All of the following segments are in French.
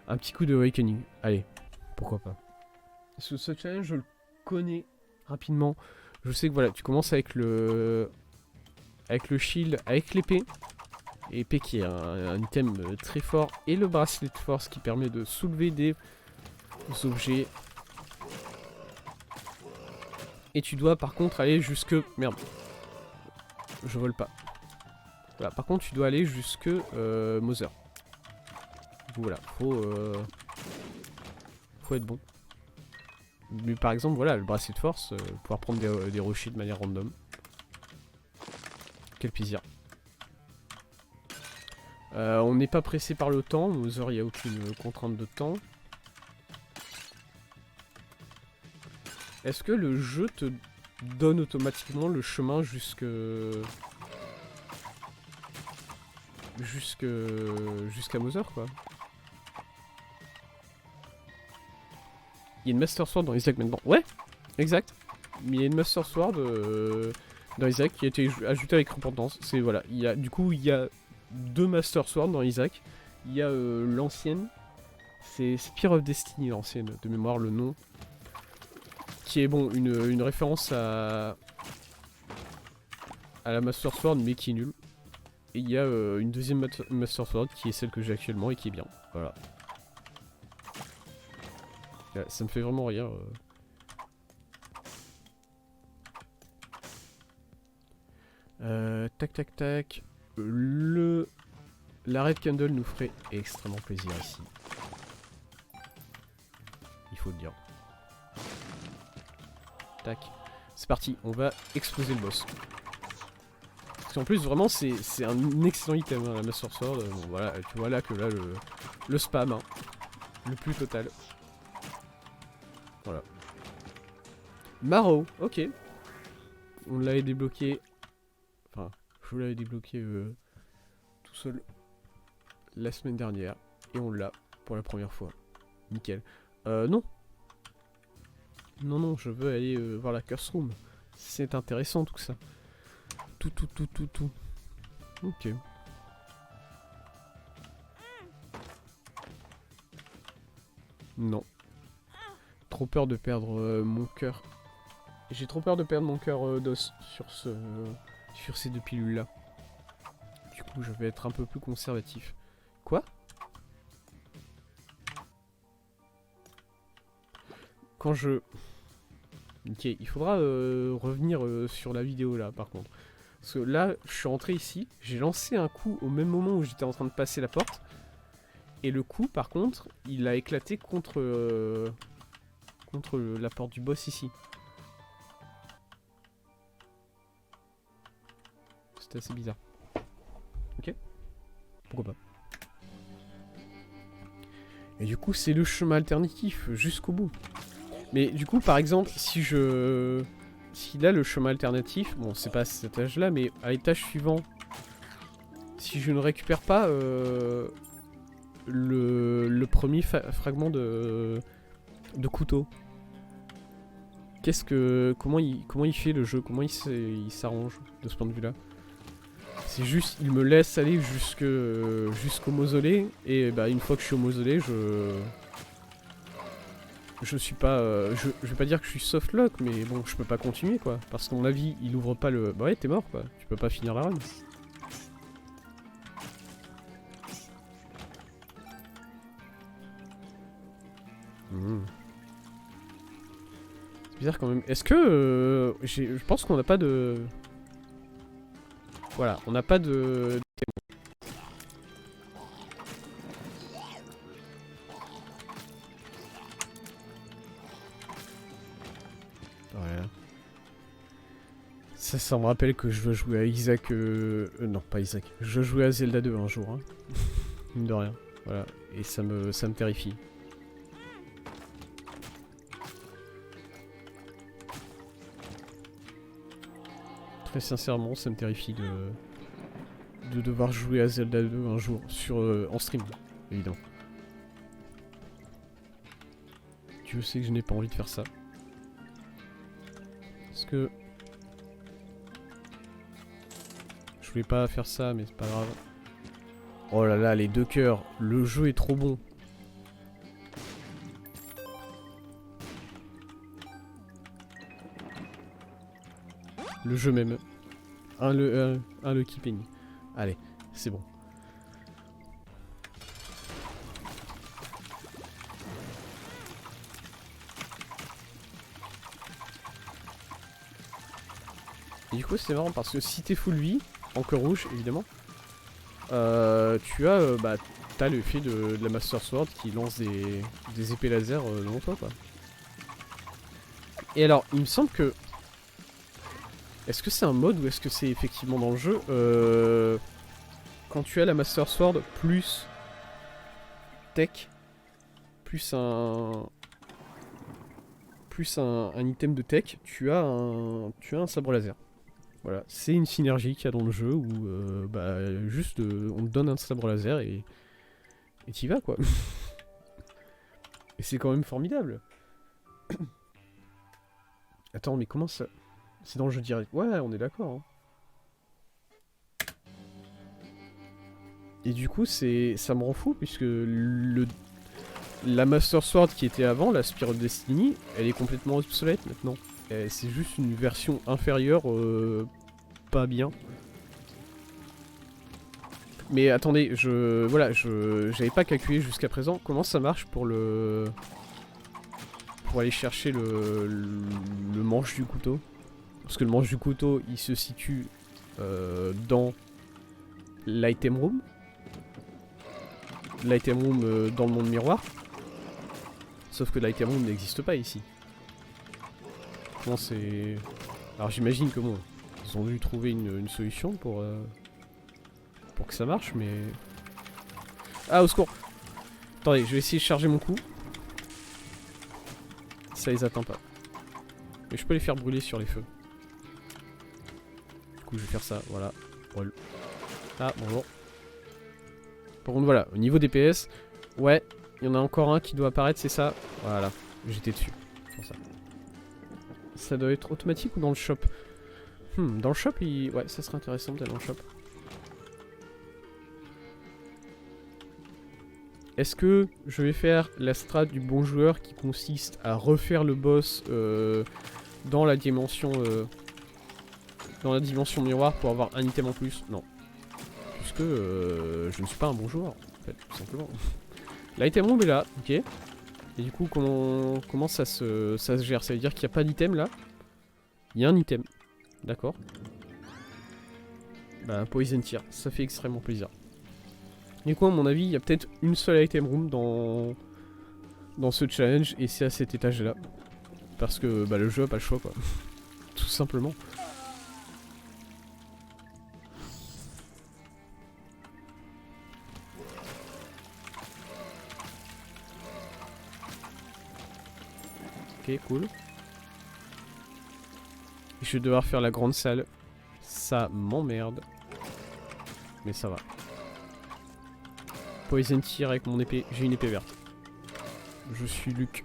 Un petit coup de Awakening. Allez, pourquoi pas. Ce challenge, je le connais rapidement. Je sais que voilà, tu commences avec le shield, avec l'épée. Et épée qui est un item très fort. Et le bracelet de force qui permet de soulever des objets. Et tu dois par contre aller jusque... Merde. Je vole pas. Voilà, par contre tu dois aller jusque Mother. Voilà, faut être bon. Mais par exemple, voilà, le bracelet de force, pouvoir prendre des rochers de manière random. Quel plaisir. On n'est pas pressé par le temps, Mother, il n'y a aucune contrainte de temps. Est-ce que le jeu te donne automatiquement le chemin jusqu'à Mother, quoi? Il y a une Master Sword dans Isaac maintenant. Ouais, exact. Mais il y a une Master Sword dans Isaac qui a été ajoutée avec repentance. C'est voilà. Du coup, il y a 2 Master Sword dans Isaac. Il y a l'ancienne. C'est Spear of Destiny, l'ancienne, de mémoire, le nom. Qui est bon, une référence à la Master Sword, mais qui est nulle. Et il y a une deuxième Master Sword qui est celle que j'ai actuellement et qui est bien. Voilà. Ça me fait vraiment rire. Tac tac tac. La Red Candle nous ferait extrêmement plaisir ici. Il faut le dire. Tac. C'est parti, on va exploser le boss. Parce qu'en plus, vraiment, c'est un excellent item, hein, la Master Sword. Bon, voilà, tu vois là que là, le spam, hein, le plus total. Voilà. Marrow, ok. On l'avait débloqué. Enfin, je vous l'avais débloqué tout seul la semaine dernière. Et on l'a pour la première fois. Nickel. Non. Non, je veux aller voir la Curse Room. C'est intéressant tout ça. Tout. Ok. Non. Trop peur de perdre mon cœur. J'ai trop peur de perdre mon cœur d'os sur ces 2 pilules là. Du coup, je vais être un peu plus conservatif. Quoi? Quand je... Ok, il faudra revenir sur la vidéo là par contre. Parce que là, je suis rentré ici, j'ai lancé un coup au même moment où j'étais en train de passer la porte. Et le coup, par contre, il a éclaté contre la porte du boss ici. C'était assez bizarre. Ok. Pourquoi pas. Et du coup, c'est le chemin alternatif jusqu'au bout. Mais du coup, par exemple, si là, le chemin alternatif, bon, c'est pas à cet étage-là, mais à l'étage suivant, si je ne récupère pas le premier fragment de couteau, comment il fait le jeu, comment il s'arrange de ce point de vue-là? C'est juste, il me laisse aller jusqu'au mausolée, et bah une fois que je suis au mausolée, je suis pas, je vais pas dire que je suis soft lock, mais bon, je peux pas continuer quoi, parce qu'à mon avis, il ouvre pas le, bah ouais, t'es mort quoi, tu peux pas finir la run. C'est bizarre quand même. Est-ce que je pense qu'on n'a pas de, voilà, on n'a pas de. Voilà. Ça me rappelle que je veux jouer à Isaac. Non, pas Isaac. Je veux jouer à Zelda 2 un jour. Hein. Mine de rien. Voilà. Et ça me terrifie. Très sincèrement, ça me terrifie de devoir jouer à Zelda 2 un jour. En stream, évidemment. Dieu sait que je n'ai pas envie de faire ça. Parce que... je voulais pas faire ça, mais c'est pas grave. Oh là là, les 2 cœurs. Le jeu est trop bon. Le jeu même. Un Lucky Penny. Allez, c'est bon. Et du coup c'est marrant parce que si t'es full vie, encore rouge évidemment, tu as bah, t'as l'effet de la Master Sword qui lance des épées laser devant toi quoi. Et alors il me semble que... Est-ce que c'est un mode ou est-ce que c'est effectivement dans le jeu quand tu as la Master Sword plus tech, plus un item de tech, tu as un sabre laser. Voilà, c'est une synergie qu'il y a dans le jeu où bah, juste on te donne un sabre laser et t'y vas quoi. Et c'est quand même formidable. Attends, mais comment ça... C'est dans le jeu direct. Ouais, on est d'accord. Hein. Et du coup, ça me rend fou puisque la Master Sword qui était avant, la Spiral Destiny, elle est complètement obsolète maintenant. C'est juste une version inférieure, pas bien. Mais attendez, j'avais pas calculé jusqu'à présent comment ça marche pour aller chercher le manche du couteau. Parce que le manche du couteau, il se situe dans l'item room. L'item room dans le monde miroir. Sauf que l'item room n'existe pas ici. Comment c'est... Alors j'imagine que bon, ils ont dû trouver une solution pour que ça marche, mais... Ah, au secours! Attendez, je vais essayer de charger mon coup. Ça les atteint pas. Mais je peux les faire brûler sur les feux. Du coup, je vais faire ça, voilà. Brûle. Ah, bonjour. Par contre, voilà, au niveau DPS, ouais, il y en a encore un qui doit apparaître, c'est ça. Voilà, j'étais dessus. Pour ça. Ça doit être automatique ou dans le shop? Dans le shop, ouais, ça serait intéressant peut-être dans le shop. Est-ce que je vais faire la strat du bon joueur qui consiste à refaire le boss dans la dimension miroir pour avoir un item en plus? Non. Puisque je ne suis pas un bon joueur, en fait, tout simplement. L'item room est là, ok. Et du coup, comment ça se gère? Ça veut dire qu'il n'y a pas d'item là? Il y a un item. D'accord. Bah, Poison Tier, ça fait extrêmement plaisir. Du coup, à mon avis, il y a peut-être une seule item room dans ce challenge, et c'est à cet étage-là. Parce que bah, le jeu a pas le choix, quoi. Tout simplement. Ok, cool. Je vais devoir faire la grande salle. Ça m'emmerde. Mais ça va. Poison Tier avec mon épée. J'ai une épée verte. Je suis Luc.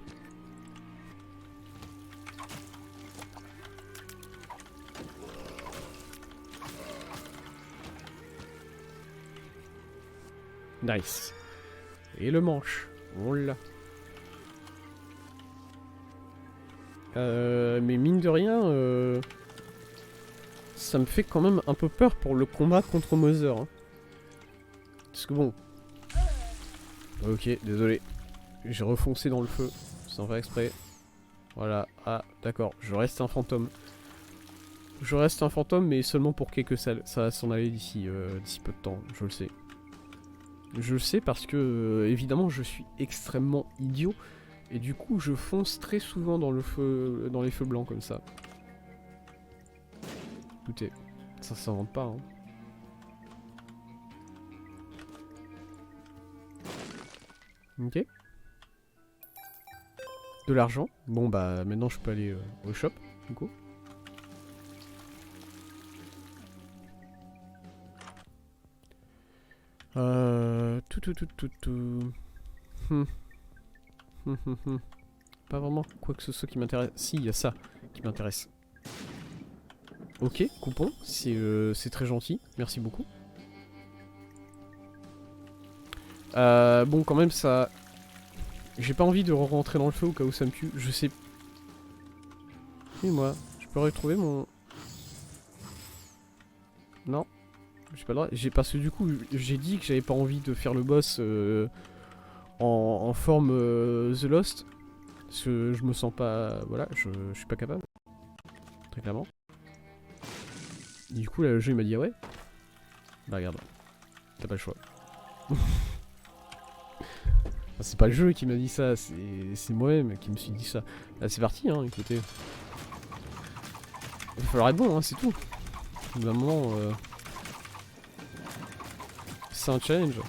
Nice. Et le manche. On l'a. Mais mine de rien, ça me fait quand même un peu peur pour le combat contre Mother. Hein. Parce que bon... Ok, désolé. J'ai refoncé dans le feu, sans faire exprès. Voilà, ah, d'accord, je reste un fantôme. Je reste un fantôme, mais seulement pour quelques salles. Ça va s'en aller d'ici peu de temps, je le sais. Je le sais parce que, évidemment, je suis extrêmement idiot. Et du coup, je fonce très souvent dans le feu, dans les feux blancs comme ça. Écoutez, ça s'invente pas, hein. Ok. De l'argent. Bon bah maintenant je peux aller au shop, du coup. Tout. Pas vraiment quoi que ce soit qui m'intéresse. Si, il y a ça qui m'intéresse. Ok, coupon, c'est très gentil, merci beaucoup. Bon, quand même, ça... J'ai pas envie de rentrer dans le feu au cas où ça me tue, je sais... Et moi, je peux retrouver mon... Non, j'ai pas le droit. Parce que du coup, j'ai dit que j'avais pas envie de faire le boss en forme The Lost. Parce que je me sens pas... Voilà, je suis pas capable. Très clairement. Et du coup, là, le jeu il m'a dit ouais. Bah regarde, t'as pas le choix. C'est pas le jeu qui m'a dit ça, c'est moi-même qui me suis dit ça. Là c'est parti, hein, écoutez. Il va falloir être bon, hein, c'est tout. Au bout d'un moment, c'est un challenge.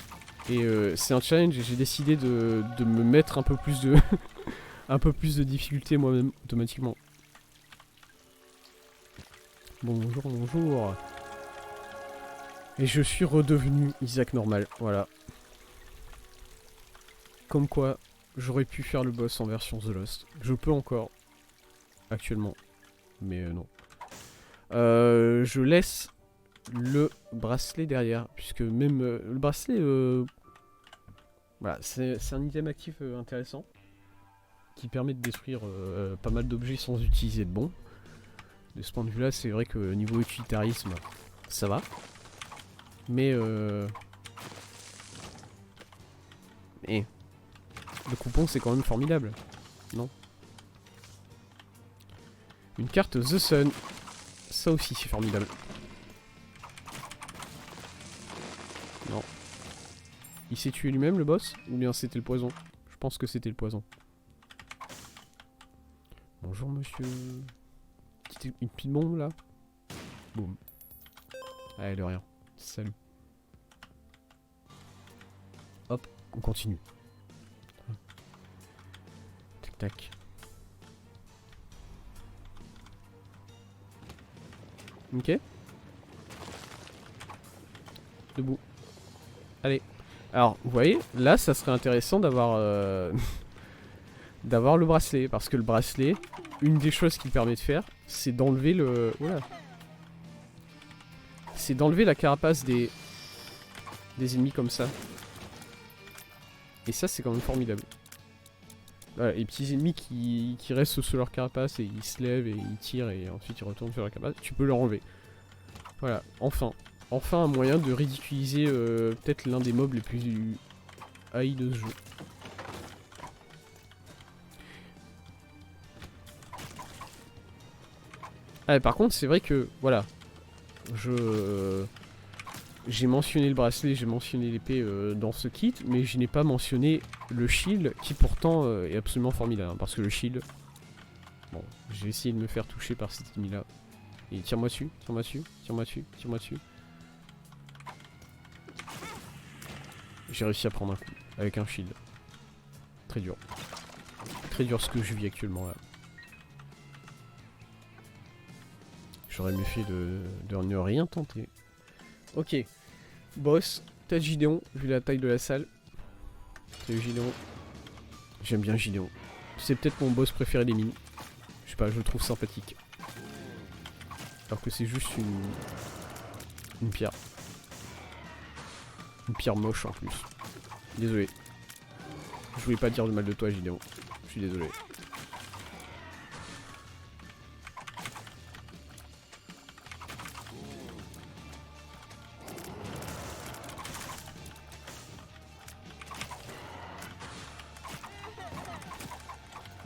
Et c'est un challenge et j'ai décidé de me mettre un peu plus de... un peu plus de difficulté moi-même, automatiquement. Bonjour, bonjour. Et je suis redevenu Isaac normal, voilà. Comme quoi, j'aurais pu faire le boss en version The Lost. Je peux encore, actuellement. Mais non. Je laisse le bracelet derrière, puisque même le bracelet... Voilà, c'est un item actif intéressant. Qui permet de détruire pas mal d'objets sans utiliser de bombes. De ce point de vue-là, c'est vrai que niveau utilitarisme, ça va. Mais le coupon c'est quand même formidable, non? Une carte The Sun, ça aussi c'est formidable. Non. Il s'est tué lui-même le boss? Ou bien c'était le poison? Je pense que c'était le poison. Bonjour monsieur. Une petite bombe là? Boum. Allez de rien. Salut. Hop, on continue. Tac tac. Ok. Debout. Allez. Alors, vous voyez, là, ça serait intéressant d'avoir d'avoir le bracelet. Parce que le bracelet, une des choses qu'il permet de faire, c'est d'enlever le... Voilà. C'est d'enlever la carapace des ennemis comme ça. Et ça, c'est quand même formidable. Voilà, les petits ennemis qui restent sur leur carapace et ils se lèvent et ils tirent et ensuite ils retournent sur leur carapace, tu peux leur enlever. Voilà, enfin. Enfin un moyen de ridiculiser peut-être l'un des mobs les plus haïs de ce jeu. Ah, par contre, c'est vrai que, voilà, j'ai mentionné le bracelet, j'ai mentionné l'épée dans ce kit, mais je n'ai pas mentionné le shield qui pourtant est absolument formidable. Hein, parce que le shield, bon, j'ai essayé de me faire toucher par cet ennemi là. Et tire-moi dessus, tire-moi dessus, tire-moi dessus, tire-moi dessus. J'ai réussi à prendre un coup avec un shield. Très dur. Très dur ce que je vis actuellement là. J'aurais mieux fait de ne rien tenter. Ok. Boss, peut-être Gideon, vu la taille de la salle. Salut Gideon. J'aime bien Gideon. C'est peut-être mon boss préféré des mines. Je sais pas, je le trouve sympathique. Alors que c'est juste une pierre. Une pierre moche en plus. Désolé. Je voulais pas dire de mal de toi Gideon. Je suis désolé.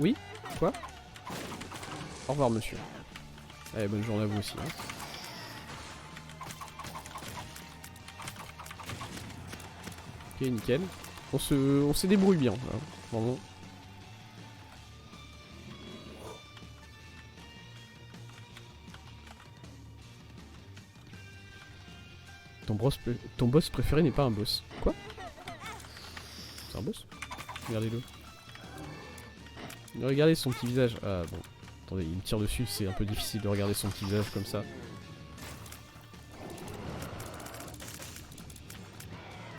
Oui? Quoi? Au revoir monsieur. Allez, bonne journée à vous aussi. Hein. Ok, nickel. On se débrouille bien. Hein, vraiment. Ton boss préféré n'est pas un boss. Quoi? C'est un boss? Regardez-le. Regardez son petit visage. Ah bon. Attendez, il me tire dessus, c'est un peu difficile de regarder son petit visage comme ça.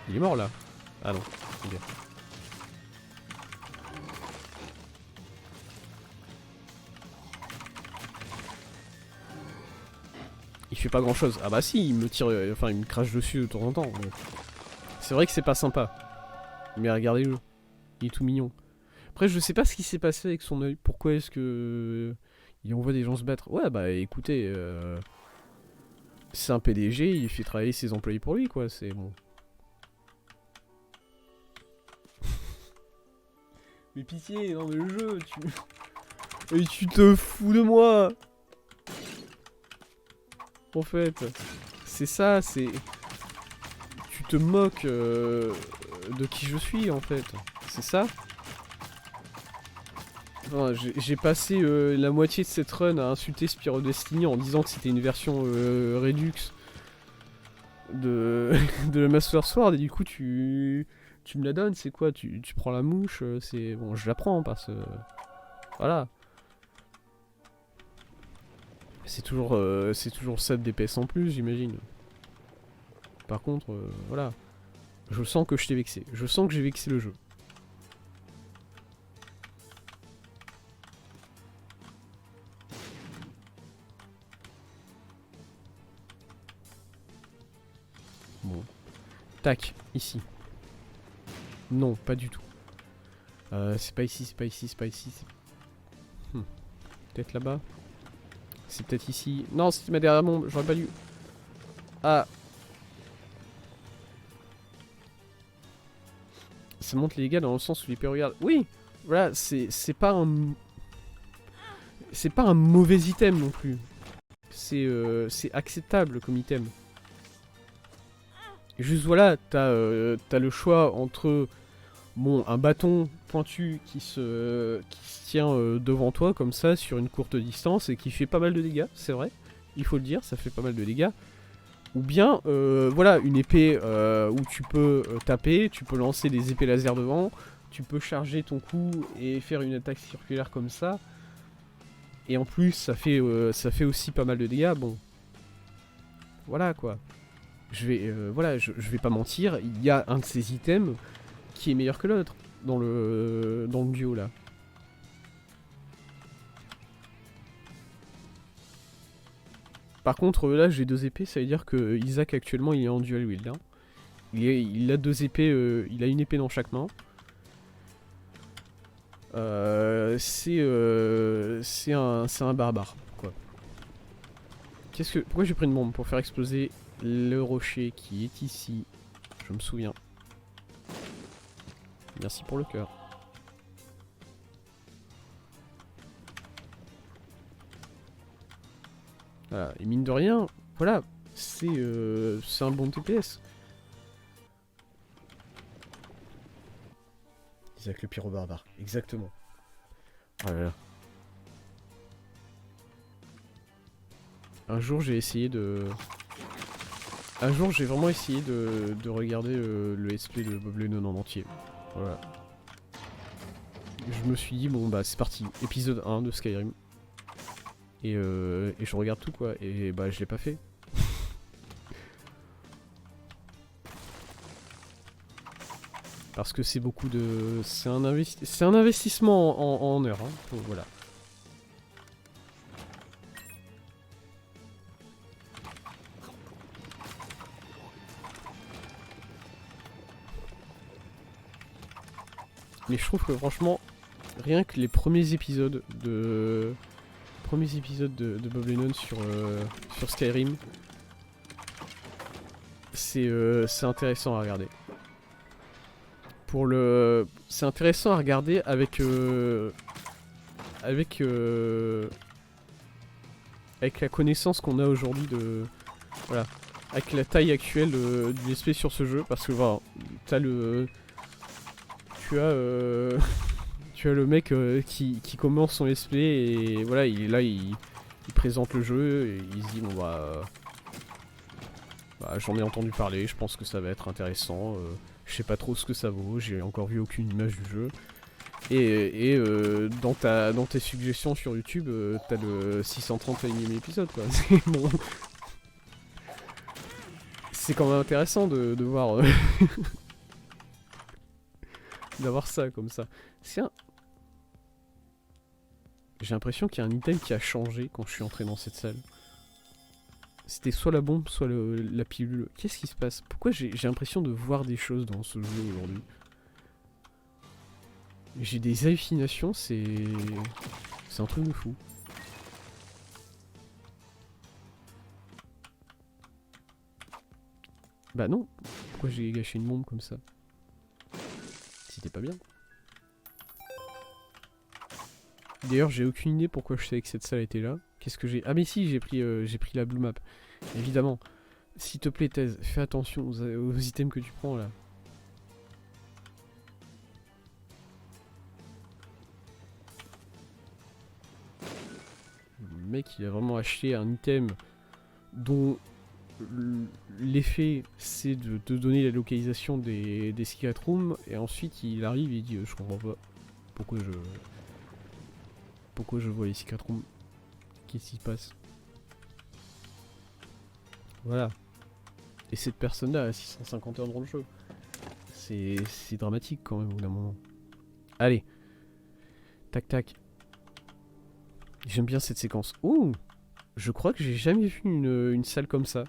Il est mort là? Ah non, c'est bien. Il fait pas grand chose. Ah bah si, il me tire, enfin il me crache dessus de temps en temps. C'est vrai que c'est pas sympa. Mais regardez-le. Il est tout mignon. Après je sais pas ce qui s'est passé avec son œil. Pourquoi est-ce que... il envoie des gens se battre? Ouais bah écoutez... C'est un PDG, il fait travailler ses employés pour lui, quoi. C'est bon. Mais pitié, dans le jeu, tu... Et tu te fous de moi. En fait, c'est ça, c'est... Tu te moques de qui je suis, en fait. C'est ça. Enfin, j'ai passé la moitié de cette run à insulter Spyro Destiny en disant que c'était une version Redux de, de la Master Sword, et du coup tu me la donnes, c'est quoi, tu prends la mouche, c'est... Bon, je la prends parce que... Voilà. C'est toujours 7 DPS en plus, j'imagine. Par contre, voilà. Je sens que je t'ai vexé. Je sens que j'ai vexé le jeu. Bon. Tac, ici. Non, pas du tout. C'est pas ici, c'est pas ici, c'est pas ici. Peut-être là-bas. C'est peut-être ici. Non, c'était ma dernière bombe, j'aurais pas dû. Ah. Ça monte les dégâts dans le sens où l'épée regarde. Oui, voilà, c'est pas un... C'est pas un mauvais item non plus. C'est acceptable comme item. Juste voilà, t'as le choix entre... Bon, un bâton pointu qui se tient devant toi comme ça sur une courte distance et qui fait pas mal de dégâts, c'est vrai. Il faut le dire, ça fait pas mal de dégâts. Ou bien, voilà, une épée où tu peux taper, tu peux lancer des épées laser devant, tu peux charger ton coup et faire une attaque circulaire comme ça. Et en plus, ça fait aussi pas mal de dégâts, bon. Voilà, quoi. Voilà, je vais pas mentir, il y a un de ces items qui est meilleur que l'autre dans le duo là. Par contre là j'ai 2 épées, ça veut dire que Isaac actuellement il est en dual wield. Hein. Il a 2 épées, il a une épée dans chaque main. C'est un barbare quoi. Pourquoi j'ai pris une bombe? Pour faire exploser le rocher qui est ici. Je me souviens. Merci pour le cœur. Voilà, et mine de rien, voilà, c'est un bon TPS. Isaac le pyro barbare, exactement. Oh là là. Un jour j'ai essayé de... Un jour j'ai vraiment essayé de regarder le let's play de Bob Lennon en entier. Voilà. Je me suis dit, bon bah c'est parti, épisode 1 de Skyrim. Et je regarde tout quoi, et bah je l'ai pas fait. Parce que c'est beaucoup de... C'est un investissement en heures, hein. Donc, voilà. Mais je trouve que franchement, rien que les premiers épisodes de Bob Lennon sur Skyrim, c'est intéressant à regarder. C'est intéressant à regarder avec la connaissance qu'on a aujourd'hui de... Voilà. Avec la taille actuelle du let's play sur ce jeu, parce que voilà, t'as le... Tu as... Tu as le mec qui commence son let's play et voilà, il présente le jeu et il se dit bon bah j'en ai entendu parler, je pense que ça va être intéressant, je sais pas trop ce que ça vaut, j'ai encore vu aucune image du jeu. Et dans tes suggestions sur YouTube, t'as le 631ème épisode quoi. C'est bon. C'est quand même intéressant de voir d'avoir ça comme ça. J'ai l'impression qu'il y a un item qui a changé quand je suis entré dans cette salle. C'était soit la bombe, soit la pilule. Qu'est-ce qui se passe? Pourquoi j'ai l'impression de voir des choses dans ce jeu aujourd'hui? J'ai des hallucinations, c'est un truc de fou. Bah non. Pourquoi j'ai gâché une bombe comme ça? C'était pas bien. D'ailleurs, j'ai aucune idée pourquoi je savais que cette salle était là. Qu'est-ce que j'ai... Ah mais si, j'ai pris la blue map. Évidemment. S'il te plaît, Thèse, fais attention aux items que tu prends là. Le mec, il a vraiment acheté un item dont l'effet c'est de te donner la localisation des secret rooms, et ensuite il arrive et il dit je comprends pas pourquoi je vois les secret rooms, qu'est-ce qui se passe. Voilà. Et cette personne là a 650 heures dans le jeu, c'est dramatique quand même au bout d'un moment. Allez, tac tac, j'aime bien cette séquence. Ouh, je crois que j'ai jamais vu une salle comme ça.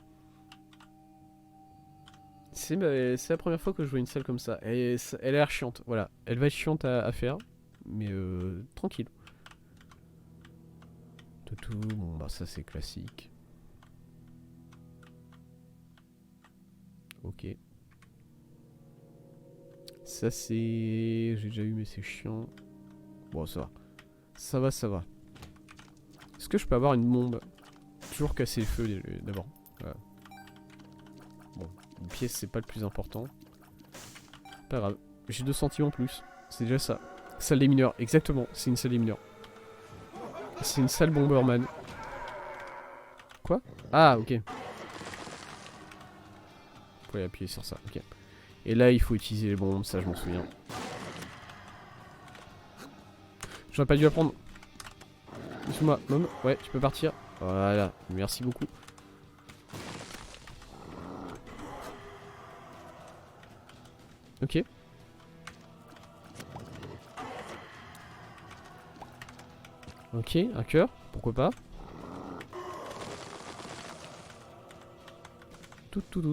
C'est la première fois que je vois une salle comme ça. Elle a l'air chiante, voilà. Elle va être chiante à faire, mais tranquille. Tout, bon bah ça c'est classique. Ok. Ça c'est... J'ai déjà eu mais c'est chiant. Bon ça va. Ça va, ça va. Est-ce que je peux avoir une bombe? Toujours casser le feu d'abord. Voilà. Bon, une pièce c'est pas le plus important. Pas grave. J'ai 2 centimes en plus. C'est déjà ça. Salle des mineurs, exactement. C'est une salle des mineurs. C'est une salle Bomberman. Quoi? Ah, ok. Faut appuyer sur ça, ok. Et là, il faut utiliser les bombes, ça je m'en souviens. J'aurais pas dû apprendre. Excuse-moi, Mom. Ouais, tu peux partir. Voilà, merci beaucoup. Ok. Ok, un cœur, pourquoi pas. Tout.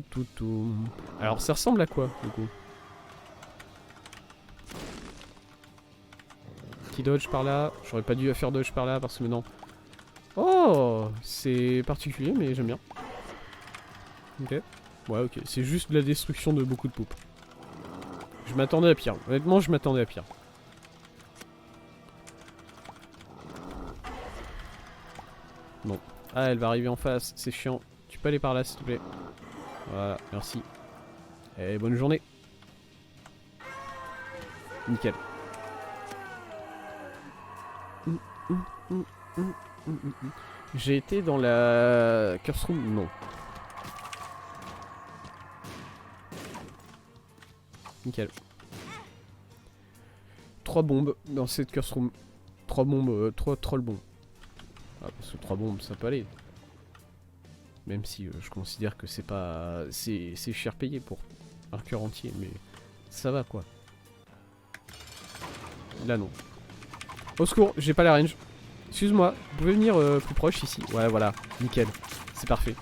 Alors ça ressemble à quoi du coup? Petit dodge par là. J'aurais pas dû faire dodge par là parce que maintenant... Oh, c'est particulier mais j'aime bien. Ok. Ouais, ok. C'est juste de la destruction de beaucoup de poupes. Je m'attendais à pire. Honnêtement, je m'attendais à pire. Bon. Ah, elle va arriver en face. C'est chiant. Tu peux aller par là, s'il te plaît. Voilà, merci. Et bonne journée. Nickel. J'ai été dans la curse room? Non. Nickel. 3 bombes dans cette curse room. 3 bombes, 3 trolls bombes. Ah, parce que 3 bombes, ça peut aller. Même si je considère que c'est pas... C'est cher payé pour un cœur entier, mais ça va quoi. Là non. Au secours, j'ai pas la range. Excuse-moi, vous pouvez venir plus proche ici? Ouais, voilà, nickel. C'est parfait.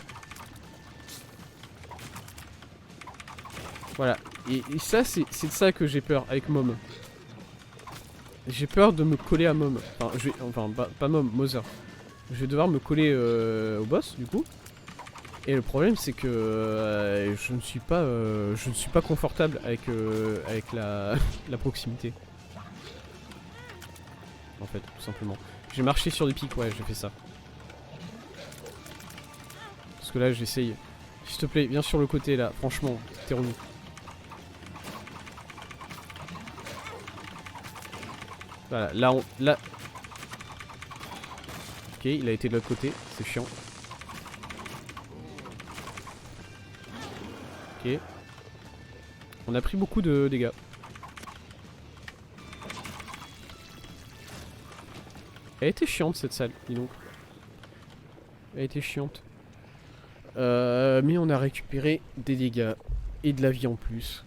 Voilà. Et ça, c'est de ça que j'ai peur avec Mom. J'ai peur de me coller à Mom. Enfin, pas Mom, Mother. Je vais devoir me coller au boss, du coup. Et le problème, c'est que je ne suis pas confortable avec la proximité. En fait, tout simplement. J'ai marché sur des pics, ouais, j'ai fait ça. Parce que là, j'essaye. S'il te plaît, viens sur le côté là. Franchement, t'es relou. Voilà, là. Ok, il a été de l'autre côté, c'est chiant. Ok. On a pris beaucoup de dégâts. Elle était chiante cette salle, dis donc. Elle était chiante. Mais on a récupéré des dégâts et de la vie en plus.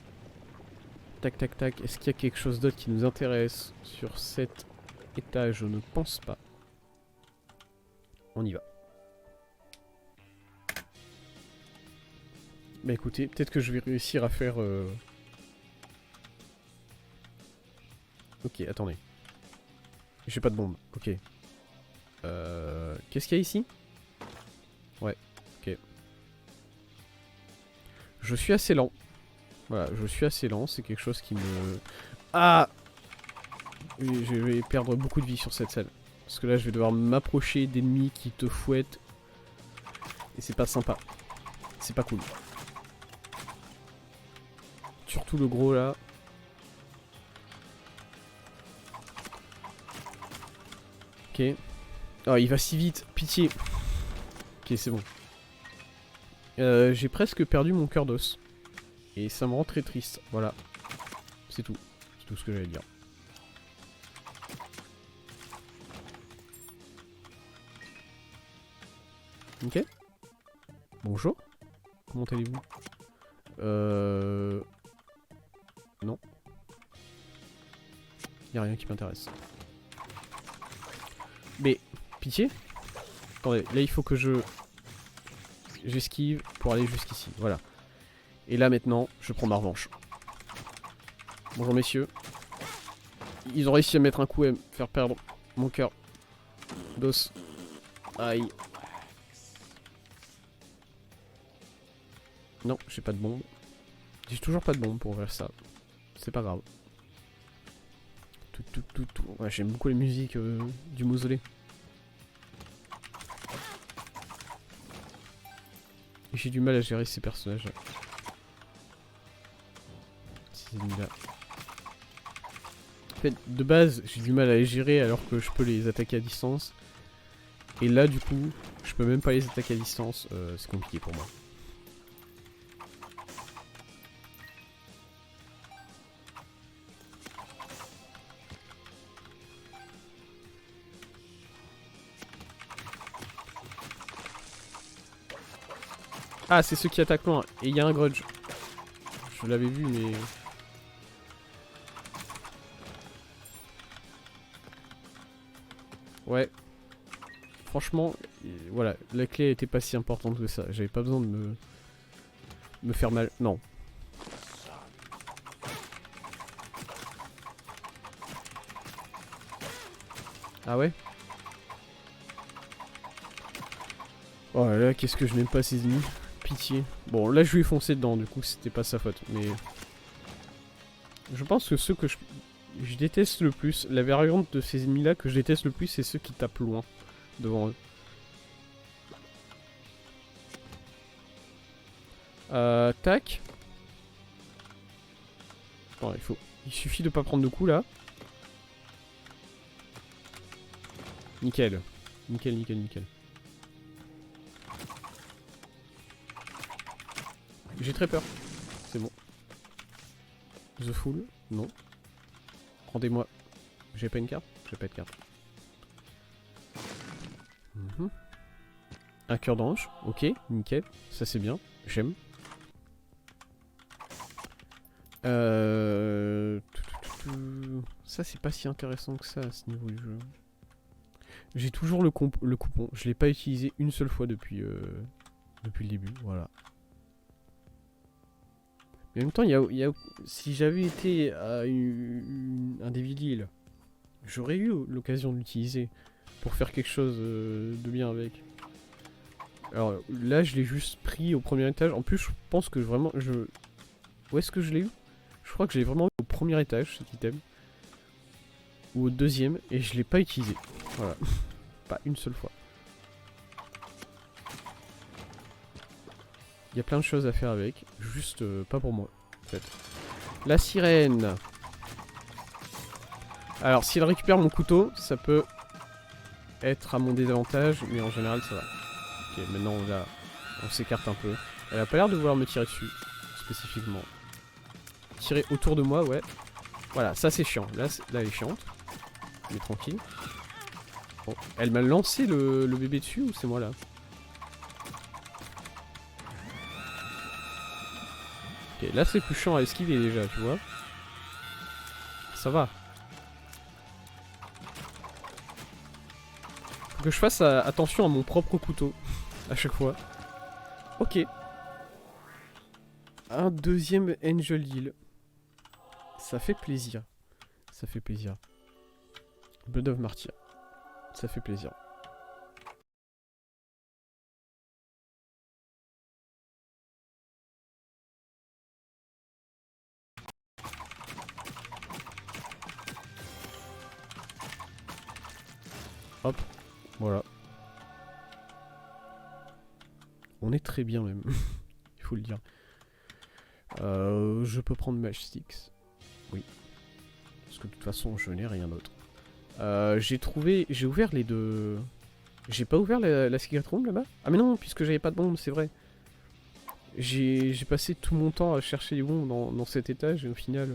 Tac tac tac, est-ce qu'il y a quelque chose d'autre qui nous intéresse sur cet étage? Je ne pense pas. On y va. Bah écoutez, peut-être que je vais réussir à faire... Ok, attendez. J'ai pas de bombe, ok. Qu'est-ce qu'il y a ici? Ouais, ok. Je suis assez lent. Voilà, je suis assez lent, c'est quelque chose qui me... Ah! Et je vais perdre beaucoup de vie sur cette scène. Parce que là, je vais devoir m'approcher d'ennemis qui te fouettent. Et c'est pas sympa. C'est pas cool. Surtout le gros là. Ok. Oh, il va si vite, pitié. Ok, c'est bon. J'ai presque perdu mon cœur d'os. Et ça me rend très triste. Voilà. C'est tout. C'est tout ce que j'allais dire. Ok. Bonjour. Comment allez-vous? Non. Y'a rien qui m'intéresse. Mais, pitié. Attendez, là il faut que j'esquive pour aller jusqu'ici. Voilà. Et là maintenant, je prends ma revanche. Bonjour messieurs. Ils ont réussi à mettre un coup et me faire perdre mon cœur d'os. Aïe. Non, j'ai pas de bombe. J'ai toujours pas de bombe pour ouvrir ça. C'est pas grave. Ouais, j'aime beaucoup les musiques du mausolée. J'ai du mal à gérer ces personnages. Ces ennemis-là. En fait, de base, j'ai du mal à les gérer alors que je peux les attaquer à distance. Et là, du coup, je peux même pas les attaquer à distance. C'est compliqué pour moi. Ah, c'est ceux qui attaquent loin. Et il y a un grudge. Je l'avais vu, mais... Ouais. Franchement, voilà. La clé était pas si importante que ça. J'avais pas besoin de me faire mal. Non. Ah ouais? Oh là là, qu'est-ce que je n'aime pas ces ennemis. Pitié. Bon, là je lui ai foncé dedans, du coup c'était pas sa faute. Mais... Je pense que ceux que je déteste le plus, la variante de ces ennemis-là que je déteste le plus, c'est ceux qui tapent loin devant eux. Tac. Bon, il suffit de pas prendre de coups là. Nickel. Nickel, nickel, nickel. J'ai très peur. C'est bon. The Fool. Non. Rendez-moi. J'ai pas une carte? J'ai pas de carte. Un cœur d'ange. Ok, nickel. Ça c'est bien. J'aime. Ça c'est pas si intéressant que ça à ce niveau du jeu. J'ai toujours le coupon. Je l'ai pas utilisé une seule fois depuis le début. Voilà. Mais en même temps, si j'avais été à un Devil Deal, j'aurais eu l'occasion de l'utiliser pour faire quelque chose de bien avec. Alors là, je l'ai juste pris au premier étage. En plus, je pense que vraiment... Où est-ce que je l'ai eu? Je crois que je l'ai vraiment eu au premier étage, cet item. Ou au deuxième, et je l'ai pas utilisé. Voilà. Pas une seule fois. Il y a plein de choses à faire avec, juste pas pour moi, en fait. La sirène. Alors, si elle récupère mon couteau, ça peut être à mon désavantage, mais en général, ça va. Ok, maintenant, là, on s'écarte un peu. Elle a pas l'air de vouloir me tirer dessus, spécifiquement. Tirer autour de moi, ouais. Voilà, ça c'est chiant. Là, elle est chiante. Mais tranquille. Bon, elle m'a lancé le bébé dessus ou c'est moi là? Ok, là c'est plus chiant à esquiver déjà, tu vois. Ça va. Faut que je fasse attention à mon propre couteau. À chaque fois. Ok. Un deuxième Angel Heal. Ça fait plaisir. Ça fait plaisir. Blood of Martyr. Ça fait plaisir. Hop, voilà. On est très bien même, il faut le dire. Je peux prendre Matchsticks. Oui. Parce que de toute façon, je n'ai rien d'autre. J'ai ouvert les deux... J'ai pas ouvert la secret room là-bas? Ah mais non, puisque j'avais pas de bombes, c'est vrai. J'ai passé tout mon temps à chercher les bombes dans cet étage et au final...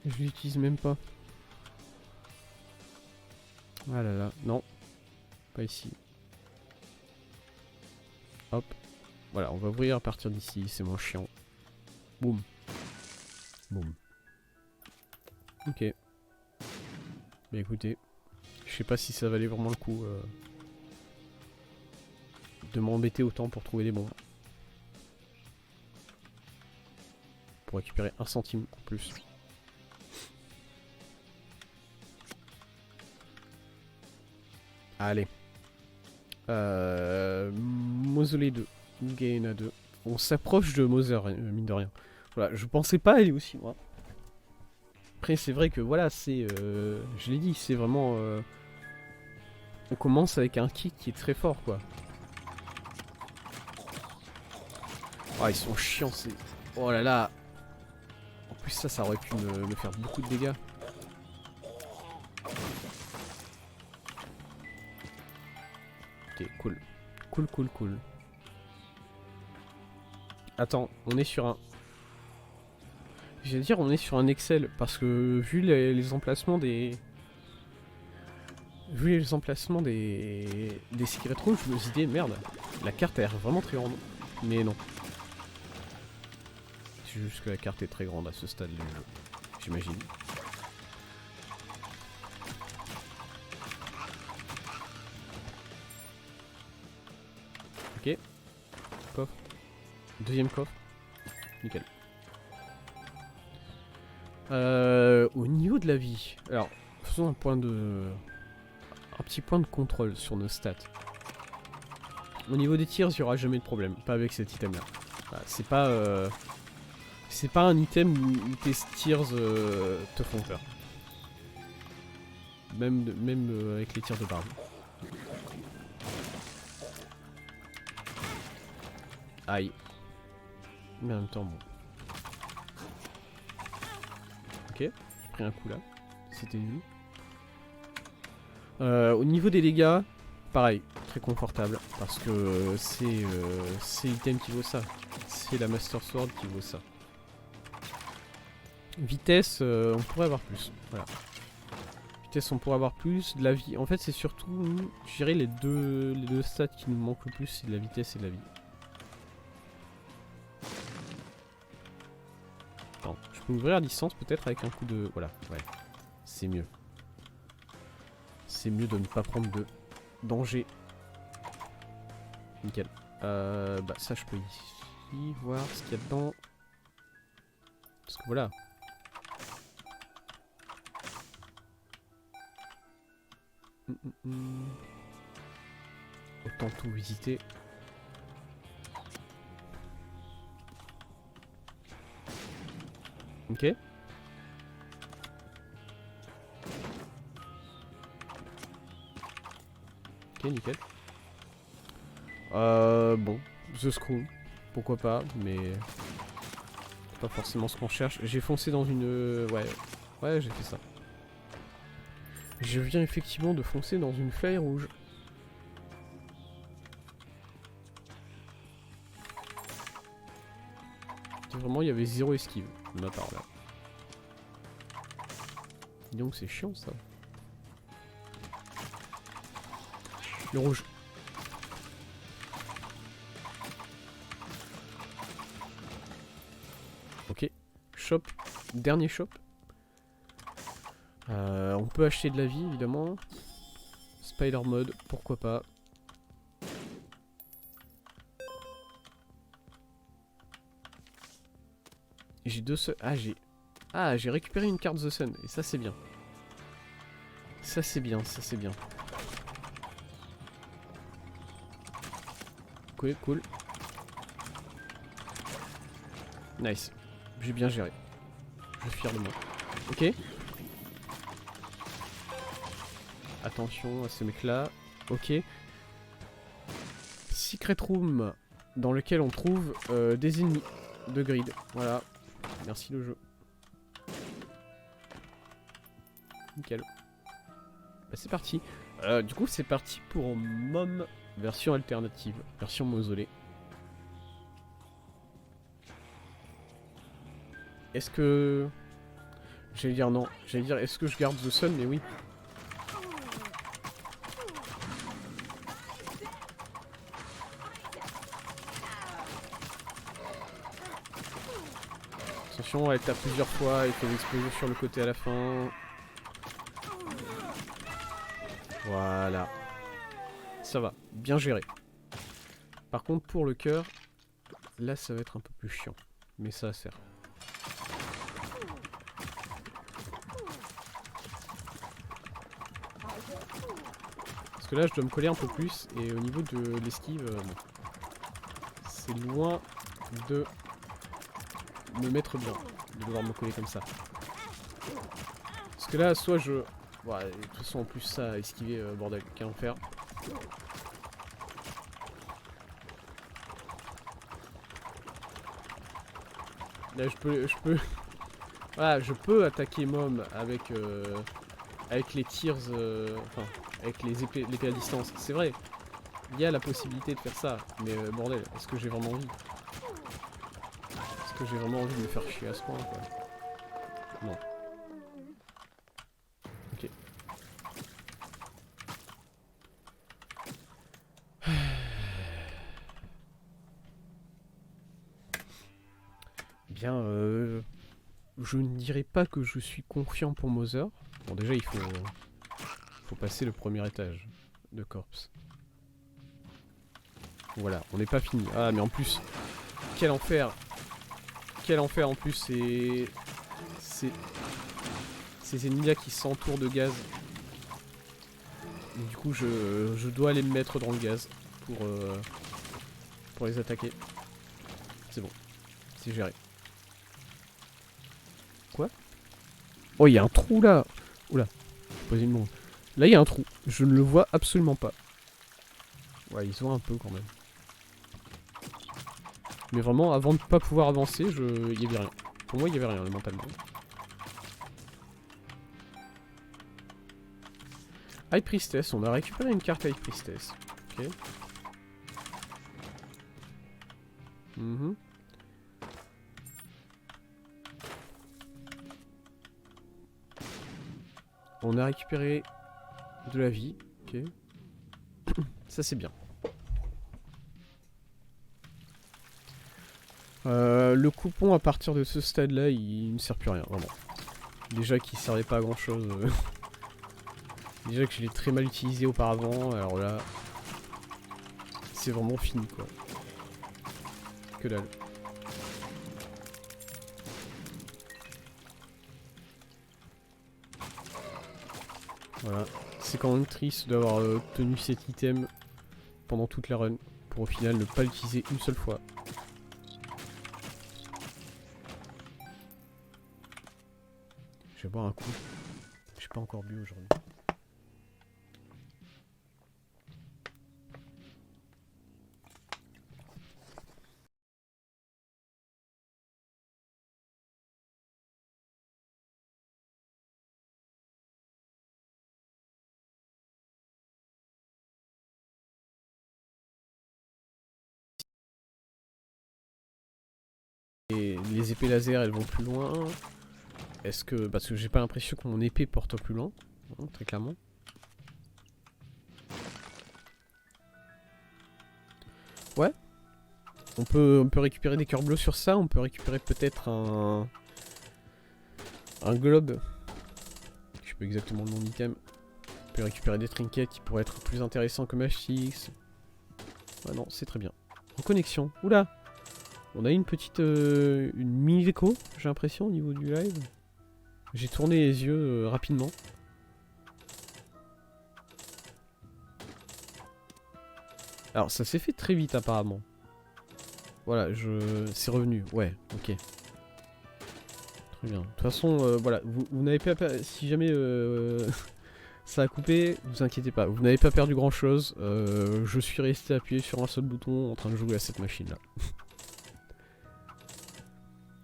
je l'utilise même pas. Ah là là, non. Pas ici. Hop. Voilà, on va ouvrir à partir d'ici, c'est moins chiant. Boum. Boum. Ok. Mais écoutez, je sais pas si ça valait vraiment le coup de m'embêter autant pour trouver des bombes. Pour récupérer 1 centime en plus. Allez. Mausolée 2. Gaina 2. On s'approche de Mother, mine de rien. Voilà, je pensais pas aller aussi loin. Après, c'est vrai que voilà, c'est... je l'ai dit, c'est vraiment... on commence avec un kick qui est très fort, quoi. Oh, ils sont chiants, c'est... Oh là là. En plus, ça aurait pu me faire beaucoup de dégâts. Ok, cool. Cool. Attends, on est sur un... J'allais dire on est sur un Excel, parce que vu les emplacements des... Vu les emplacements des secret rooms, je me suis dit merde, la carte a l'air vraiment très grande. Mais non. C'est juste que la carte est très grande à ce stade du jeu, j'imagine. Ok. Coffre. Deuxième coffre. Nickel. Au niveau de la vie, alors faisons un petit point de contrôle sur nos stats. Au niveau des tirs, il n'y aura jamais de problème, pas avec cet item là. Voilà, c'est pas un item où tes tirs te font peur. Même avec les tirs de barbe. Aïe. Mais en même temps, bon. Ok, j'ai pris un coup là. C'était nul. Au niveau des dégâts, pareil, très confortable. Parce que c'est l'item qui vaut ça. C'est la Master Sword qui vaut ça. Vitesse, on pourrait avoir plus. Voilà. Vitesse, on pourrait avoir plus. De la vie. En fait, c'est surtout, je dirais, les deux stats qui nous manquent le plus, c'est de la vitesse et de la vie. Attends, je peux ouvrir à distance peut-être avec un coup de... Voilà, ouais. C'est mieux. C'est mieux de ne pas prendre de danger. Nickel. Bah ça je peux ici voir ce qu'il y a dedans. Parce que voilà. Autant tout visiter. Ok. Ok, nickel. Bon, The Screw, pourquoi pas, mais c'est pas forcément ce qu'on cherche. J'ai foncé dans une... Ouais, j'ai fait ça. Je viens effectivement de foncer dans une feuille rouge. Vraiment, il y avait zéro esquive de ma part là. Donc c'est chiant ça. Le rouge. Ok. Shop. Dernier shop. On peut acheter de la vie évidemment. Spider mode, pourquoi pas. J'ai deux seuls. Ah, j'ai récupéré une carte The Sun. Et ça c'est bien. Ça c'est bien, ça c'est bien. Cool. Nice. J'ai bien géré. Je suis fier de moi. Ok. attention à ce mec là. Ok. Secret room dans lequel on trouve des ennemis de grid. Voilà. Merci le jeu. Nickel. Bah, c'est parti. Du coup c'est parti pour MOM version alternative. Version mausolée. Est-ce que... J'allais dire non. J'allais dire est-ce que je garde The Sun, mais oui. Attention, elle tape plusieurs fois, il faut l'exploser sur le côté à la fin. Voilà. Ça va, bien géré. Par contre pour le cœur, là ça va être un peu plus chiant. Mais ça sert. Parce que là je dois me coller un peu plus et au niveau de l'esquive, bon. C'est loin de me mettre bien, de devoir me coller comme ça. Parce que là soit je... Ouais, de toute façon en plus ça, esquiver, bordel, qu'un enfer. Là je peux... Voilà, je peux attaquer Mom avec avec les tirs, enfin, avec les épées à distance. C'est vrai, il y a la possibilité de faire ça, mais bordel, est-ce que j'ai vraiment envie? Est-ce que j'ai vraiment envie de me faire chier à ce point, quoi? Non. Ok. Bien, je ne dirais pas que je suis confiant pour Mother. Bon, déjà, il faut passer le premier étage de Corpse. Voilà, on n'est pas fini. Ah, mais en plus, quel enfer! Quel enfer en plus, c'est ces ennemis-là qui s'entourent de gaz. Et du coup, je dois aller me mettre dans le gaz pour les attaquer. C'est bon, c'est géré. Quoi? Oh, il y a un trou là! Oula, j'ai posé une bombe. Là, il y a un trou. Je ne le vois absolument pas. Ouais, ils sont un peu quand même. Mais vraiment, avant de pas pouvoir avancer, il y avait rien. Pour moi, il y avait rien, mentalement. High Priestess, on a récupéré une carte High Priestess. Ok. Mhm. On a récupéré de la vie. Ok. Ça, c'est bien. Le coupon à partir de ce stade là il ne sert plus à rien, vraiment. Déjà qu'il servait pas à grand chose. Déjà que je l'ai très mal utilisé auparavant, alors là c'est vraiment fini quoi. Que dalle. Voilà. C'est quand même triste d'avoir obtenu cet item pendant toute la run pour au final ne pas l'utiliser une seule fois. Je vais boire un coup. J'ai pas encore bu aujourd'hui. Et les épées laser elles vont plus loin. Est-ce que... Parce que j'ai pas l'impression que mon épée porte plus loin. Hein, très clairement. Ouais. On peut récupérer des cœurs bleus sur ça. On peut récupérer peut-être un globe. Je sais pas exactement le nom d'item. On peut récupérer des trinkets qui pourraient être plus intéressants que Match-X. Ah non, c'est très bien. En connexion. Oula! On a une petite... une mini déco, j'ai l'impression, au niveau du live. J'ai tourné les yeux rapidement. Alors, ça s'est fait très vite, apparemment. Voilà, c'est revenu. Ouais, ok. Très bien. De toute façon, voilà, vous n'avez pas... Si jamais... Ça a coupé, vous inquiétez pas, vous n'avez pas perdu grand chose. Je suis resté appuyé sur un seul bouton en train de jouer à cette machine là.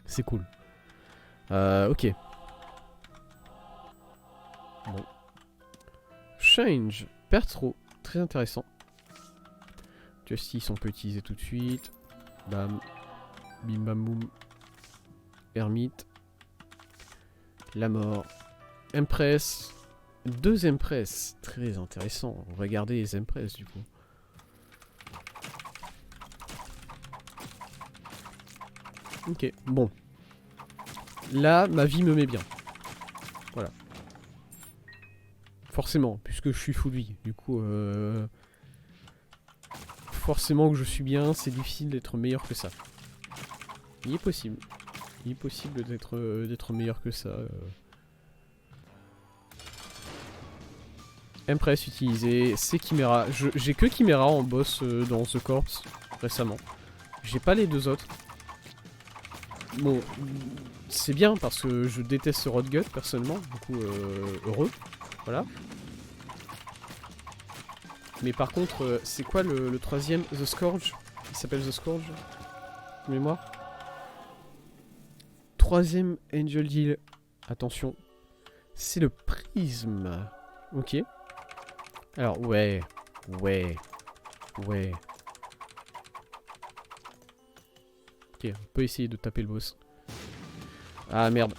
C'est cool. Ok. Bon. Change. Perd trop. Très intéressant. Justice, on peut utiliser tout de suite. Bam. Bim bam boum. Hermite. La mort. Empress. 2 Empress. Très intéressant. On va garder les Empress du coup. Ok, bon. Là, ma vie me met bien. Voilà. Forcément, puisque je suis full vie. Du coup, forcément que je suis bien, c'est difficile d'être meilleur que ça. Il est possible. Il est possible d'être meilleur que ça. Empress utilisé, c'est Chimera. J'ai que Chimera en boss dans The Corps récemment. J'ai pas les 2 autres. Bon, c'est bien parce que je déteste Rodgut personnellement, du coup heureux, voilà. Mais par contre, c'est quoi le 3ème? The Scourge? Il s'appelle The Scourge? De mémoire. 3ème Angel Deal, attention, c'est le prisme. Ok. Alors, ouais. Ok, on peut essayer de taper le boss. Ah merde.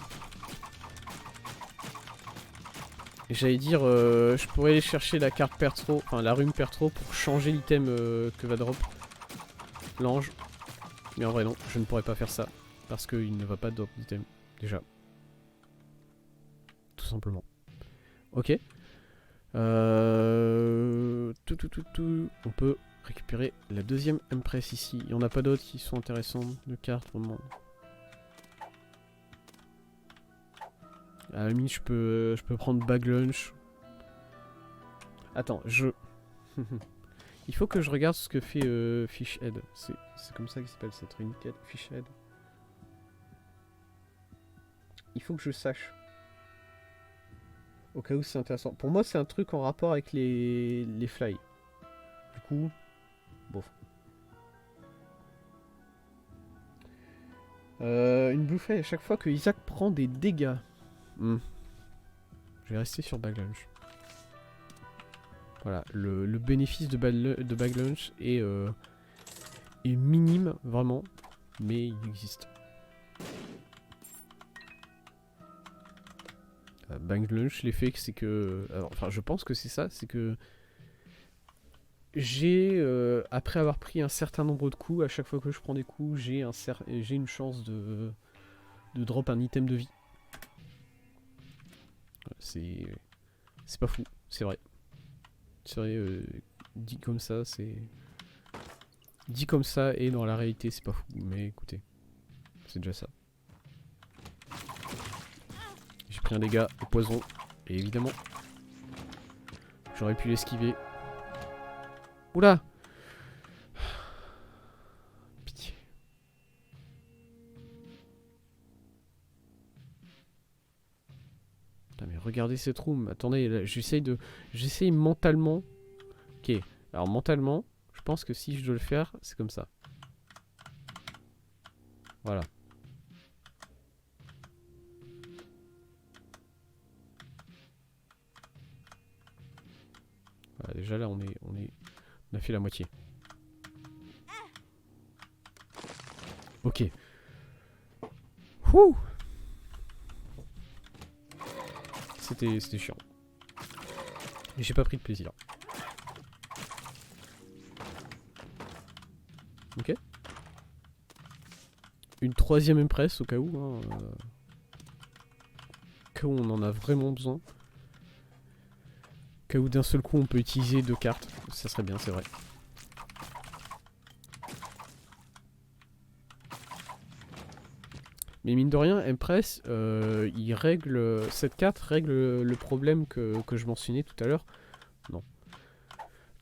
J'allais dire, je pourrais aller chercher la carte Pertro, enfin la rune Pertro pour changer l'item que va drop l'ange. Mais en vrai non, je ne pourrais pas faire ça. Parce qu'il ne va pas drop l'item, déjà. Tout simplement. Ok. On peut récupérer la 2ème Empress ici. Il n'y en a pas d'autres qui sont intéressantes de cartes vraiment. À la limite, je peux prendre Bag Lunch. Attends, il faut que je regarde ce que fait Fishhead. C'est comme ça qu'il s'appelle cette unité, Fishhead. Il faut que je sache. Au cas où c'est intéressant. Pour moi, c'est un truc en rapport avec les fly. Du coup, bon. Une blue fly à chaque fois que Isaac prend des dégâts. Je vais rester sur Bag Lunch. Voilà, le bénéfice de Bag Lunch est minime, vraiment. Mais il existe. Bag Lunch, l'effet c'est que... Alors, enfin, je pense que c'est ça, c'est que... J'ai, après avoir pris un certain nombre de coups, à chaque fois que je prends des coups, j'ai une chance de drop un item de vie. C'est pas fou, c'est vrai. C'est vrai, dit comme ça, c'est... Dit comme ça, et dans la réalité, c'est pas fou. Mais écoutez, c'est déjà ça. J'ai pris un dégât au poison, et évidemment, j'aurais pu l'esquiver. Oula! Pitié. Putain, mais regardez cette room. Attendez, j'essaye mentalement. Ok, alors mentalement, je pense que si je dois le faire, c'est comme ça. Voilà. Voilà, déjà là, on a fait la moitié. Ok. Wouh! C'était chiant. Mais j'ai pas pris de plaisir. Ok. Une 3ème Empress au cas où. Hein, au cas où on en a vraiment besoin. Au cas où d'un seul coup on peut utiliser 2 cartes. Ça serait bien, c'est vrai. Mais mine de rien, Empress, il règle... Cette carte règle le problème que je mentionnais tout à l'heure. Non.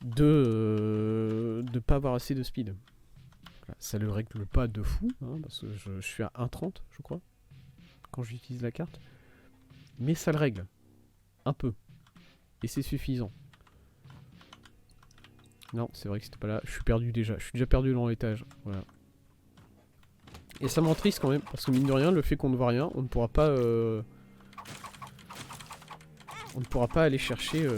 De pas avoir assez de speed. Ça le règle pas de fou, hein, parce que je suis à 1,30 je crois, quand j'utilise la carte. Mais ça le règle. Un peu. et c'est suffisant. Non, c'est vrai que c'était pas là. Je suis perdu déjà. Je suis déjà perdu dans l'étage. Voilà. Et ça m'entriste quand même, parce que mine de rien, le fait qu'on ne voit rien, on ne pourra pas... On ne pourra pas aller chercher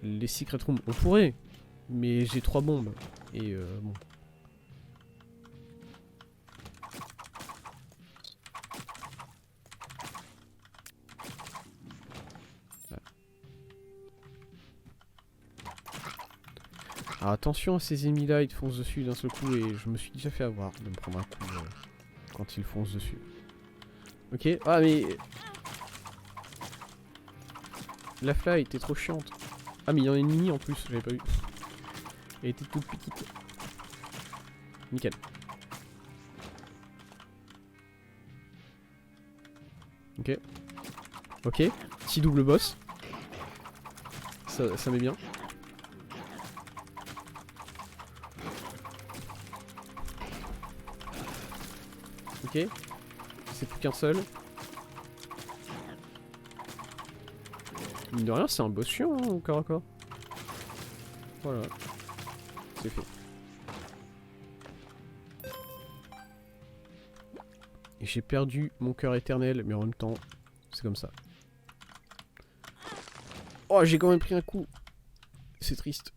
les secret rooms. On pourrait, mais j'ai 3 bombes. Et bon. Alors attention à ces ennemis là, ils te foncent dessus d'un seul coup et je me suis déjà fait avoir de me prendre un coup quand ils foncent dessus. Ok, ah mais... La fly était trop chiante. Ah mais il y en a une mini en plus, j'avais pas vu. Elle était toute petite. Nickel. Ok. Ok, petit double boss. Ça met bien. Ok. C'est plus qu'un seul. Mine de rien, c'est un boss chiant, hein, au corps à corps. Voilà. C'est fait. Et j'ai perdu mon cœur éternel, mais en même temps, c'est comme ça. Oh, j'ai quand même pris un coup. C'est triste.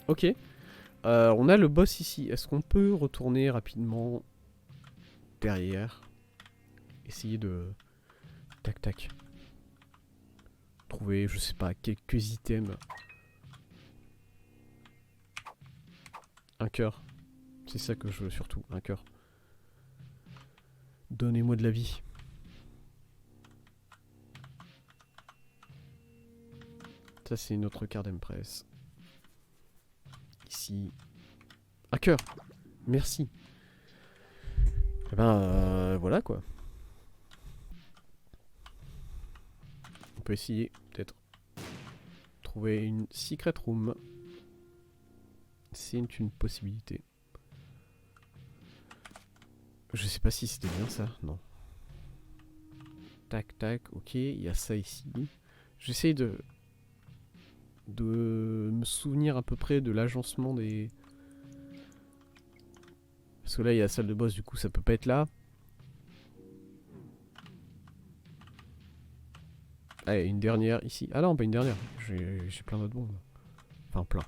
Ok. On a le boss ici. Est-ce qu'on peut retourner rapidement derrière? Essayer de... Tac tac. Trouver, je sais pas, quelques items. Un cœur. C'est ça que je veux surtout, un cœur. Donnez-moi de la vie. Ça c'est une autre carte d'Empress. Ici. Un cœur. Merci. Et ben voilà quoi. On peut essayer peut-être trouver une secret room. C'est une possibilité. Je sais pas si c'était bien ça, non. Tac tac, ok, il y a ça ici. J'essaye de me souvenir à peu près de l'agencement des... Parce que là il y a la salle de boss, du coup ça peut pas être là. Allez, une dernière ici. Ah non, pas une dernière. J'ai plein d'autres bombes. Enfin plein.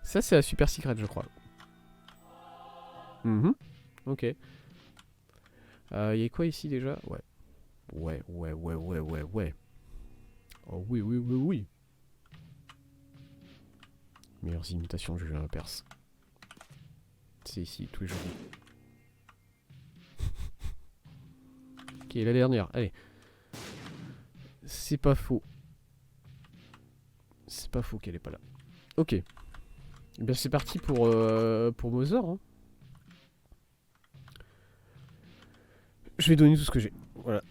Ça c'est la super secret je crois. Ok. Y a quoi ici déjà? Ouais. Ouais. Oh oui. Meilleures imitations de Julien Lepers. C'est ici, tous les jours. Ok, la dernière, allez. C'est pas faux. C'est pas faux qu'elle est pas là. Ok. Eh bien c'est parti pour Mother. Hein. Je vais donner tout ce que j'ai. Voilà.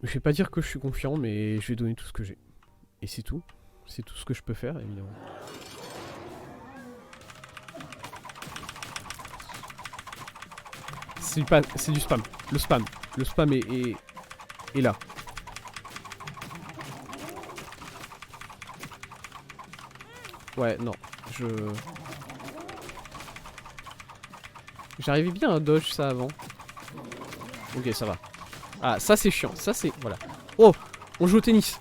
Je vais pas dire que je suis confiant, mais je vais donner tout ce que j'ai. Et c'est tout. C'est tout ce que je peux faire, évidemment. C'est du spam. Le spam est là. Ouais, non. J'arrivais bien à dodge ça avant. Ok, ça va. Ah, ça c'est chiant. Ça c'est... Voilà. Oh, on joue au tennis.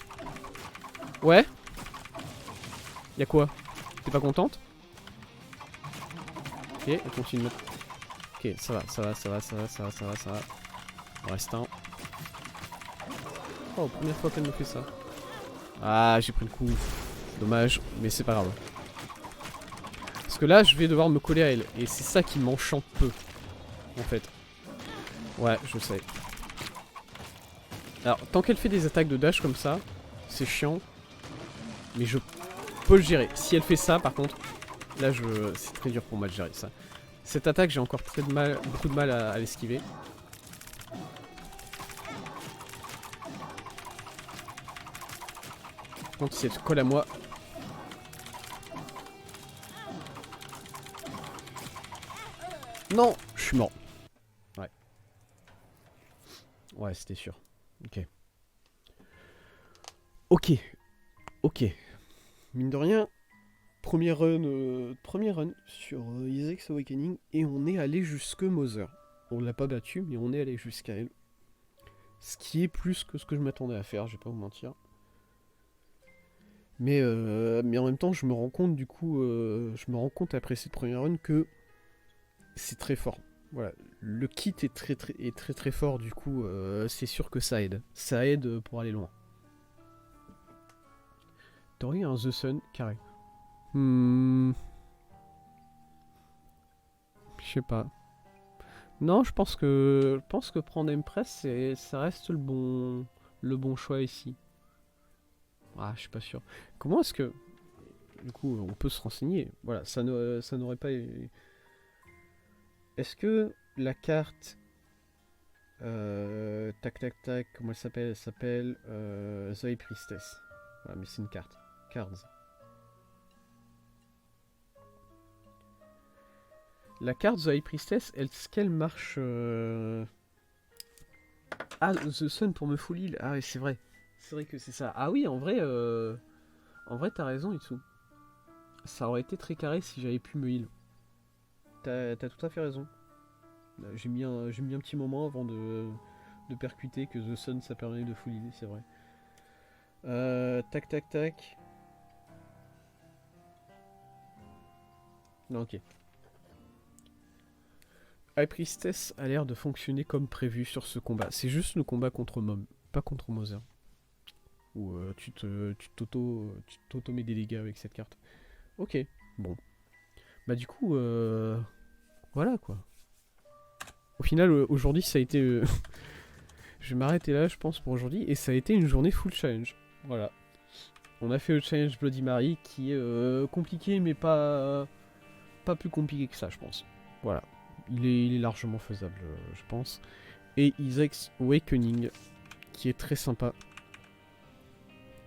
Ouais. Y'a quoi? T'es pas contente? Ok, elle continue. Ok, ça va. Il reste un. Oh, première fois qu'elle me fait ça. Ah, j'ai pris le coup. Dommage, mais c'est pas grave. Parce que là, je vais devoir me coller à elle. Et c'est ça qui m'enchante peu. En fait. Ouais, je sais. Alors, tant qu'elle fait des attaques de dash comme ça, c'est chiant. Mais je peux le gérer. Si elle fait ça, par contre, là, c'est très dur pour moi de gérer ça. Cette attaque, j'ai encore beaucoup de mal à l'esquiver. Par contre, si elle se colle à moi... Non, je suis mort. Ouais. Ouais, c'était sûr. Ok. Ok. Ok. Mine de rien, premier run sur Isaac's Awakening et on est allé jusque Mother. On l'a pas battu, mais on est allé jusqu'à elle. Ce qui est plus que ce que je m'attendais à faire, je vais pas vous mentir. Mais en même temps, je me rends compte du coup, je me rends compte après cette première run que c'est très fort. Voilà, le kit est très fort, du coup, c'est sûr que ça aide. Ça aide pour aller loin. T'aurais un The Sun carré. Hmm. Je sais pas. Non, je pense que prendre Empress, ça reste le bon choix ici. Ah, je suis pas sûr. Comment est-ce que, du coup, on peut se renseigner. Voilà, ça n'aurait pas. Est-ce que la carte, tac tac tac, comment elle s'appelle? Elle s'appelle The High Priestess. Voilà, mais c'est une carte. Cards. La carte The High Priestess, est-ce qu'elle marche Ah, The Sun pour me full heal. Ah, oui, c'est vrai. C'est vrai que c'est ça. Ah oui, en vrai, t'as raison, Itsu. Ça aurait été très carré si j'avais pu me heal. T'as tout à fait raison. J'ai mis un petit moment avant de percuter que The Sun ça permet de full healer, c'est vrai. Tac tac tac. Non, ok. High Priestess a l'air de fonctionner comme prévu sur ce combat. C'est juste le combat contre Mom, pas contre Mother. Où tu t'auto-mets des dégâts avec cette carte. Ok, bon. Bah du coup, voilà quoi. Au final, aujourd'hui, ça a été... je vais m'arrêter là, je pense, pour aujourd'hui. Et ça a été une journée full challenge. Voilà. On a fait le challenge Bloody Mary, qui est compliqué, mais pas plus compliqué que ça, je pense. Voilà. Il est largement faisable, je pense. Et Isaac's Awakening, qui est très sympa.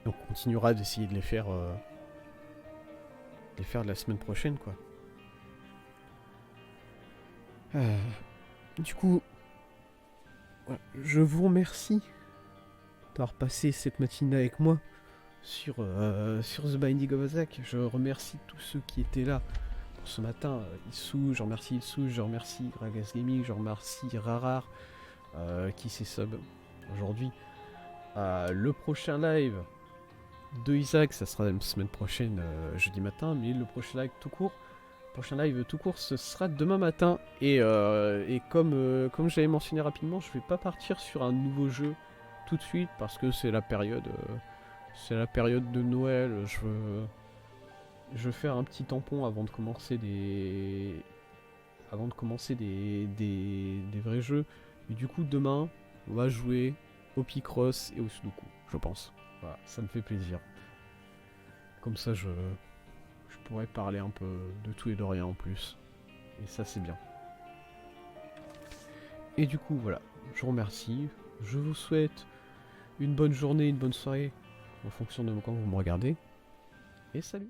On continuera d'essayer de les faire la semaine prochaine, quoi. Du coup, voilà, je vous remercie d'avoir passé cette matinée avec moi sur The Binding of Isaac. Je remercie tous ceux qui étaient là pour ce matin. Issou, je remercie Issou, je remercie Gragas Gaming, je remercie Rarar qui s'est sub aujourd'hui. Le prochain live de Isaac, ça sera la semaine prochaine, jeudi matin, mais le prochain live tout court, ce sera demain matin. Et comme j'avais mentionné rapidement, je vais pas partir sur un nouveau jeu tout de suite parce que c'est la période de Noël. Je veux faire un petit tampon avant de commencer des vrais jeux. Et du coup, demain, on va jouer au Picross et au Sudoku, je pense. Voilà, ça me fait plaisir. Comme ça, je pourrais parler un peu de tout et de rien en plus. Et ça, c'est bien. Et du coup, voilà, je vous remercie. Je vous souhaite une bonne journée, une bonne soirée, en fonction de quand vous me regardez. Et salut!